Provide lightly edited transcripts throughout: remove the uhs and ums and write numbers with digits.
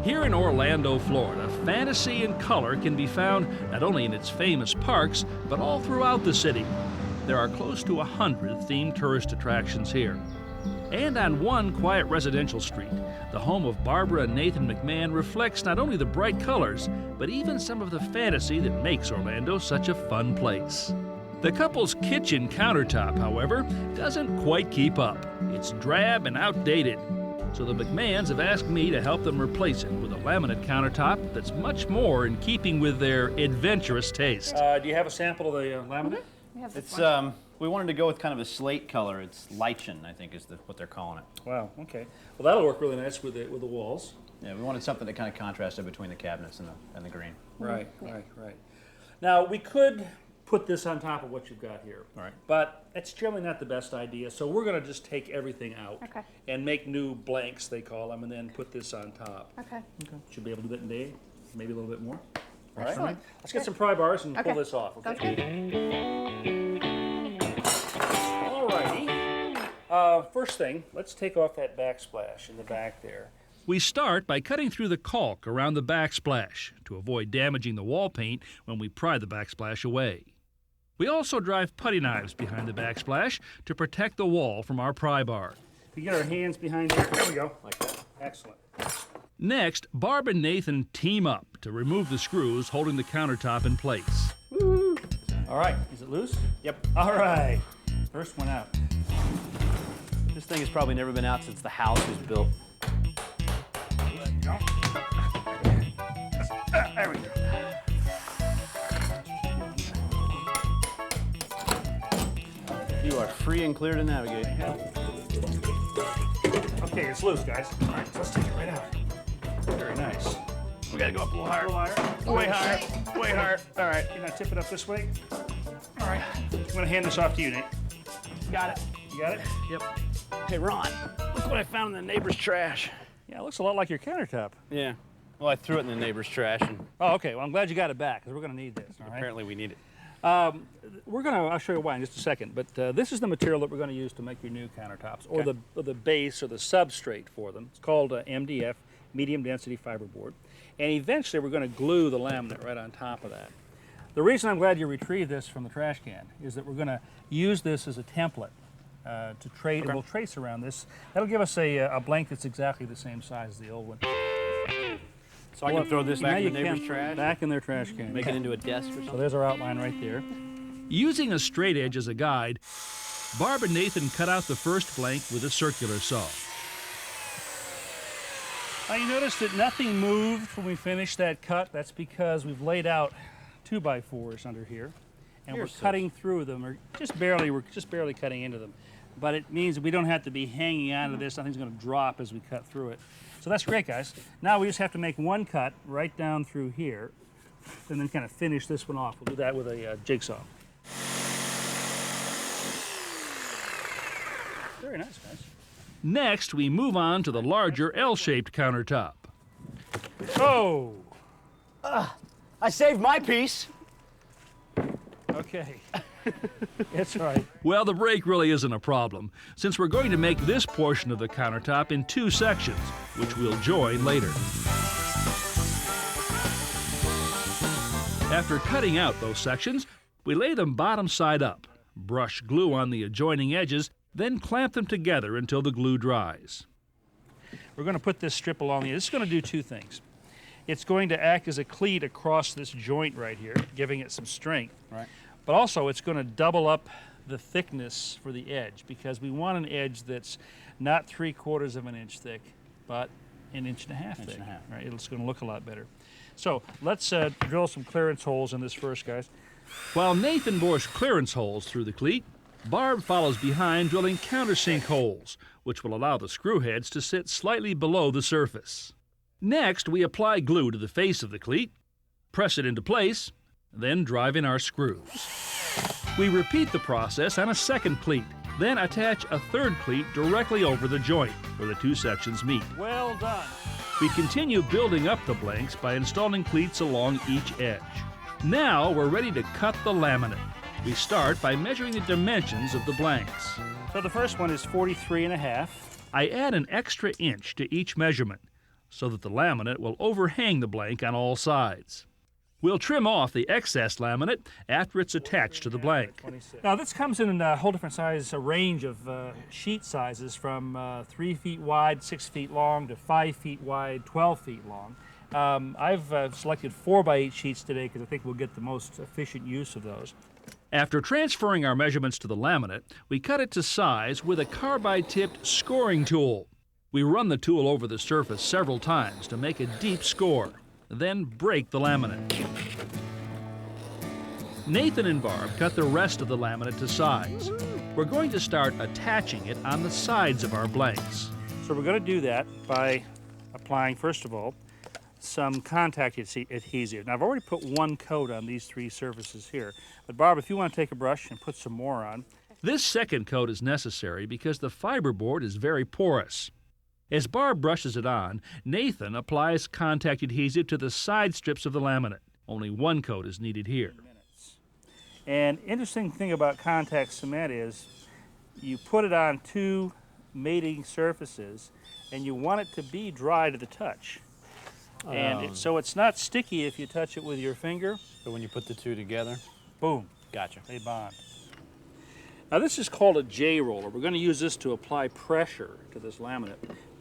Here in Orlando, Florida, fantasy and color can be found not only in its famous parks, but all throughout the city. There are close to 100 themed tourist attractions here. And on one quiet residential street, the home of Barbara and Nathan McMahon reflects not only the bright colors, but even some of the fantasy that makes Orlando such a fun place. The couple's kitchen countertop, however, doesn't quite keep up. It's drab and outdated. So the McMahons have asked me to help them replace it with a laminate countertop that's much more in keeping with their adventurous taste. Do you have a sample of the laminate? It's we wanted to go with kind of a slate color. It's lichen, I think, is what they're calling it. Wow. Okay. Well, that'll work really nice with the walls. Yeah, we wanted something that kind of contrasted between the cabinets and the green. Right. Now we could put this on top of what you've got here. Right. But it's generally not the best idea, so we're going to just take everything out and make new blanks, they call them, and then put this on top. Okay. Should be able to do that in a day, maybe a little bit more. All right. Excellent. Let's get some pry bars and pull this off. Sounds good. Alrighty. First thing, let's take off that backsplash in the back there. We start by cutting through the caulk around the backsplash to avoid damaging the wall paint when we pry the backsplash away. We also drive putty knives behind the backsplash to protect the wall from our pry bar. We get our hands behind here. There we go. Like that. Excellent. Next, Barb and Nathan team up to remove the screws holding the countertop in place. Woo. All right. Is it loose? Yep. All right. First one out. This thing has probably never been out since the house was built. There we go. You are free and clear to navigate. Okay, it's loose, guys. All right, so let's take it right out. Very nice. We gotta go up a little higher. Way higher. Way higher. All right. You're gonna tip it up this way. All right. I'm gonna hand this off to you, Nate. Got it. You got it? Yep. Hey, Ron, look what I found in the neighbor's trash. Yeah, it looks a lot like your countertop. Yeah. Well, I threw it in the neighbor's trash, and Oh, okay. Well, I'm glad you got it back, because we're gonna need this. All right. apparently we need it. I'll show you why in just a second, but this is the material that we're going to use to make your new countertops, or the base or the substrate for them. It's called MDF, medium density fiberboard, and eventually we're going to glue the laminate right on top of that. The reason I'm glad you retrieved this from the trash can is that we're going to use this as a template to trade, and we'll trace around this. That'll give us a blank that's exactly the same size as the old one. So I can throw this back in the neighbor's can, trash? Back in their trash can. Make it into a desk or something? So there's our outline right there. Using a straight edge as a guide, Barb and Nathan cut out the first blank with a circular saw. Now you notice that nothing moved when we finished that cut. That's because we've laid out 2x4s under here, and we're cutting through them. We're just barely cutting into them. But it means that we don't have to be hanging on to this. Nothing's going to drop as we cut through it. So that's great, guys. Now we just have to make one cut right down through here, and then kind of finish this one off. We'll do that with a jigsaw. Very nice, guys. Next, we move on to the larger L-shaped countertop. Oh! I saved my piece. Okay. That's right. Well, the break really isn't a problem, since we're going to make this portion of the countertop in 2 sections, which we'll join later. After cutting out those sections, we lay them bottom side up, brush glue on the adjoining edges, then clamp them together until the glue dries. We're going to put this strip along the edge. This is going to do 2 things. It's going to act as a cleat across this joint right here, giving it some strength. Right. But also, it's going to double up the thickness for the edge, because we want an edge that's not 3/4 of an inch thick, but 1.5 inches thick. Right? It's going to look a lot better. So let's drill some clearance holes in this first, guys. While Nathan bores clearance holes through the cleat, Barb follows behind drilling countersink holes, which will allow the screw heads to sit slightly below the surface. Next, we apply glue to the face of the cleat, press it into place, then drive in our screws. We repeat the process on a second cleat, then attach a third cleat directly over the joint where the 2 sections meet. Well done. We continue building up the blanks by installing cleats along each edge. Now we're ready to cut the laminate. We start by measuring the dimensions of the blanks. So the first one is 43.5. I add an extra inch to each measurement so that the laminate will overhang the blank on all sides. We'll trim off the excess laminate after it's attached to the blank. Now this comes in a whole different size, a range of sheet sizes from 3 feet wide, 6 feet long, to 5 feet wide, 12 feet long. I've selected 4x8 sheets today because I think we'll get the most efficient use of those. After transferring our measurements to the laminate, we cut it to size with a carbide-tipped scoring tool. We run the tool over the surface several times to make a deep score, then break the laminate. Nathan and Barb cut the rest of the laminate to size. We're going to start attaching it on the sides of our blanks. So we're going to do that by applying, first of all, some contact adhesive. Now I've already put one coat on these 3 surfaces here, but Barb, if you want to take a brush and put some more on. This second coat is necessary because the fiberboard is very porous. As Barb brushes it on, Nathan applies contact adhesive to the side strips of the laminate. Only one coat is needed here. And interesting thing about contact cement is you put it on 2 mating surfaces and you want it to be dry to the touch. And so it's not sticky if you touch it with your finger. So when you put the 2 together? Boom. Gotcha. They bond. Now this is called a J roller. We're going to use this to apply pressure to this laminate.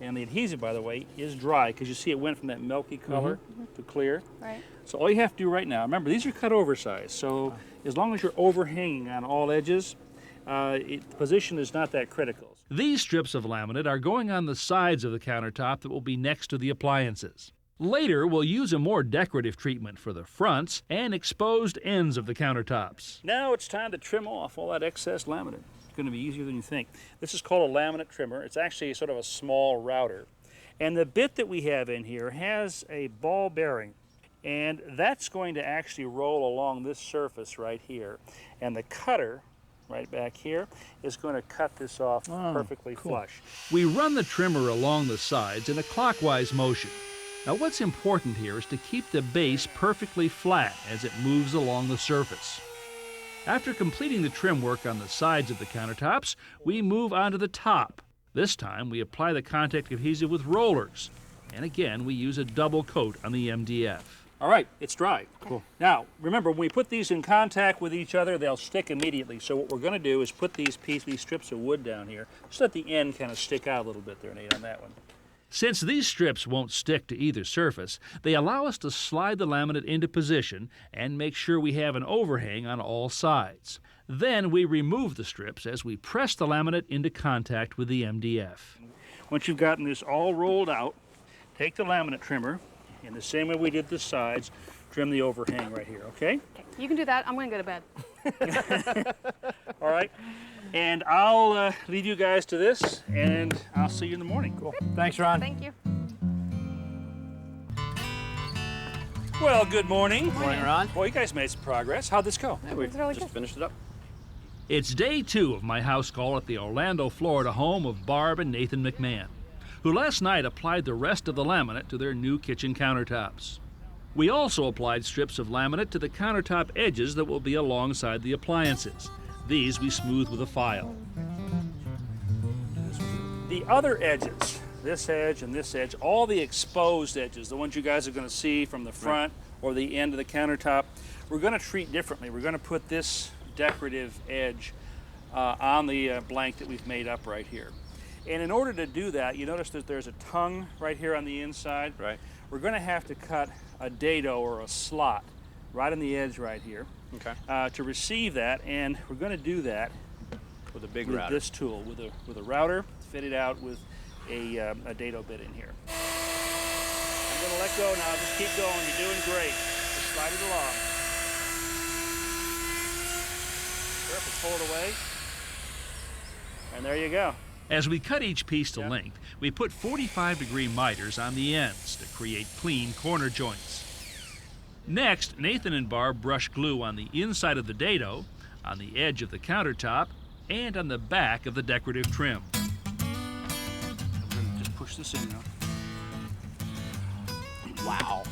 And the adhesive, by the way, is dry because you see it went from that milky color to clear. Right. So all you have to do right now, remember these are cut oversized, so as long as you're overhanging on all edges, the position is not that critical. These strips of laminate are going on the sides of the countertop that will be next to the appliances. Later, we'll use a more decorative treatment for the fronts and exposed ends of the countertops. Now it's time to trim off all that excess laminate. It's going to be easier than you think. This is called a laminate trimmer. It's actually sort of a small router. And the bit that we have in here has a ball bearing. And that's going to actually roll along this surface right here. And the cutter, right back here, is going to cut this off perfectly flush. We run the trimmer along the sides in a clockwise motion. Now what's important here is to keep the base perfectly flat as it moves along the surface. After completing the trim work on the sides of the countertops, we move on to the top. This time we apply the contact adhesive with rollers. And again, we use a double coat on the MDF. All right, it's dry. Cool. Now, remember, when we put these in contact with each other, they'll stick immediately. So what we're going to do is put these strips of wood down here. Just let the end kind of stick out a little bit there, Nate, on that one. Since these strips won't stick to either surface, they allow us to slide the laminate into position and make sure we have an overhang on all sides. Then we remove the strips as we press the laminate into contact with the MDF. Once you've gotten this all rolled out, take the laminate trimmer, in the same way we did the sides, trim the overhang right here, okay? You can do that. I'm going to go to bed. All right. And I'll leave you guys to this, and I'll see you in the morning. Cool. Thanks, Ron. Thank you. Well, good morning. Morning, Ron. Well, you guys made some progress. How'd this go? Yeah, we It's really just good. finished it up. It's day 2 of my house call at the Orlando, Florida home of Barb and Nathan McMahon, who last night applied the rest of the laminate to their new kitchen countertops. We also applied strips of laminate to the countertop edges that will be alongside the appliances. These we smooth with a file. The other edges, this edge and this edge, all the exposed edges, the ones you guys are going to see from the front or the end of the countertop, we're going to treat differently. We're going to put this decorative edge on the blank that we've made up right here. And in order to do that, you notice that there's a tongue right here on the inside. Right. We're going to have to cut a dado or a slot right on the edge right here. Okay. To receive that, and we're going to do that With a big with router. this tool, with a router, fitted out with a dado bit in here. I'm going to let go now. Just keep going. You're doing great. Just slide it along. Surface, pull it away, and there you go. As we cut each piece to length, we put 45-degree miters on the ends to create clean corner joints. Next, Nathan and Barb brush glue on the inside of the dado, on the edge of the countertop, and on the back of the decorative trim. I'm going to just push this in now. Wow.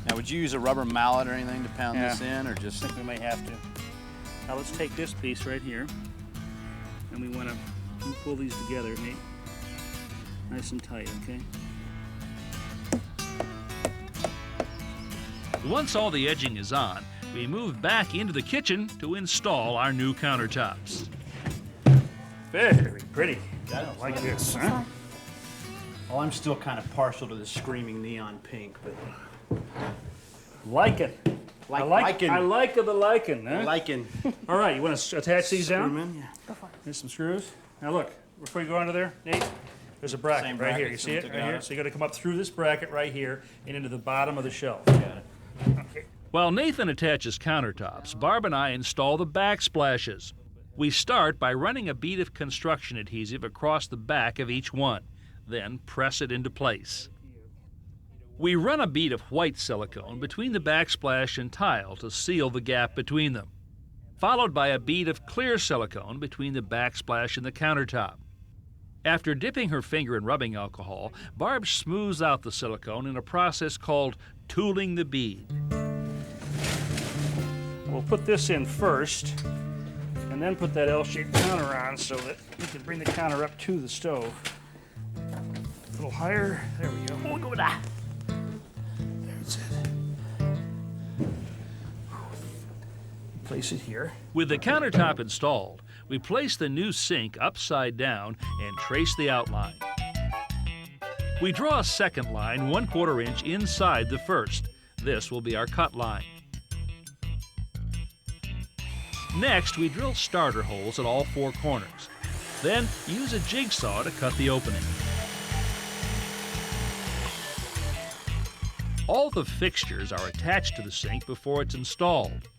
Now, would you use a rubber mallet or anything to pound this in, or I just? think we may have to. Now let's take this piece right here, and we want to pull these together, Nate. Nice and tight, okay? Once all the edging is on, we move back into the kitchen to install our new countertops. Very pretty. I like this, huh? Well, I'm still kind of partial to the screaming neon pink, but Lichen. I like the lichen, huh? lichen. All right, you want to attach these down? Screw 'em in, yeah. Go for it. Here's some screws. Now look, before you go under there, Nate, there's a bracket Same right here. bracket, You see it so right here? So you got to come up through this bracket right here and into the bottom of the shelf. Got it. Okay. While Nathan attaches countertops, Barb and I install the backsplashes. We start by running a bead of construction adhesive across the back of each one, then press it into place. We run a bead of white silicone between the backsplash and tile to seal the gap between them, followed by a bead of clear silicone between the backsplash and the countertop. After dipping her finger in rubbing alcohol, Barb smooths out the silicone in a process called tooling the bead. We'll put this in first, and then put that L-shaped counter on so that we can bring the counter up to the stove. A little higher. There we go. Oh, go with that. There's it. Place it here. With the countertop installed, we place the new sink upside down and trace the outline. We draw a second line 1/4 inch inside the first. This will be our cut line. Next, we drill starter holes at all 4 corners. Then, use a jigsaw to cut the opening. All the fixtures are attached to the sink before it's installed.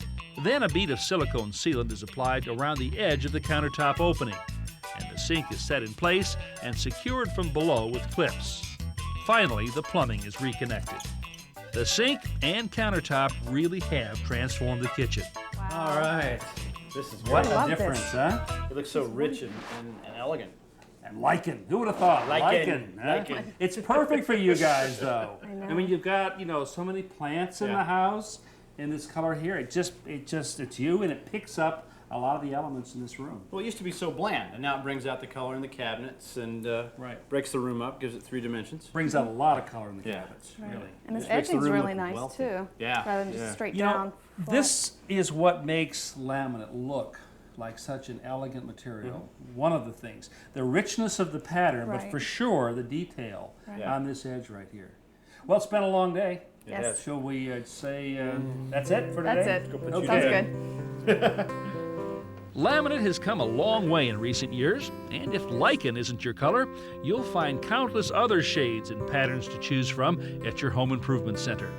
Then a bead of silicone sealant is applied around the edge of the countertop opening, and the sink is set in place and secured from below with clips. Finally, the plumbing is reconnected. The sink and countertop really have transformed the kitchen. All right. This is What great. a love difference, this. huh? It looks so rich and elegant. And lichen. Who would have thought? Lichen. Huh? Lichen. It's perfect for you guys, though. I know. I mean, you've got, so many plants in Yeah. the house, and this color here, it's you, and it picks up a lot of the elements in this room. Well, it used to be so bland, and now it brings out the color in the cabinets and Right. breaks the room up, gives it 3 dimensions. Brings out a lot of color in the Yeah. cabinets, Right. really. And this Just makes the edging's room really look nice wealthy. too. Yeah, Rather than yeah. just straight You know, down. flat. this is what makes laminate look like such an elegant material. One of the things. The richness of the pattern, but Right. for sure the detail Right. Yeah. on this edge right here. Well, it's been a long day. Yes. Shall we say that's it for today? That's it. Go put Okay. you Sounds down. good. Laminate has come a long way in recent years, and if lichen isn't your color, you'll find countless other shades and patterns to choose from at your home improvement center.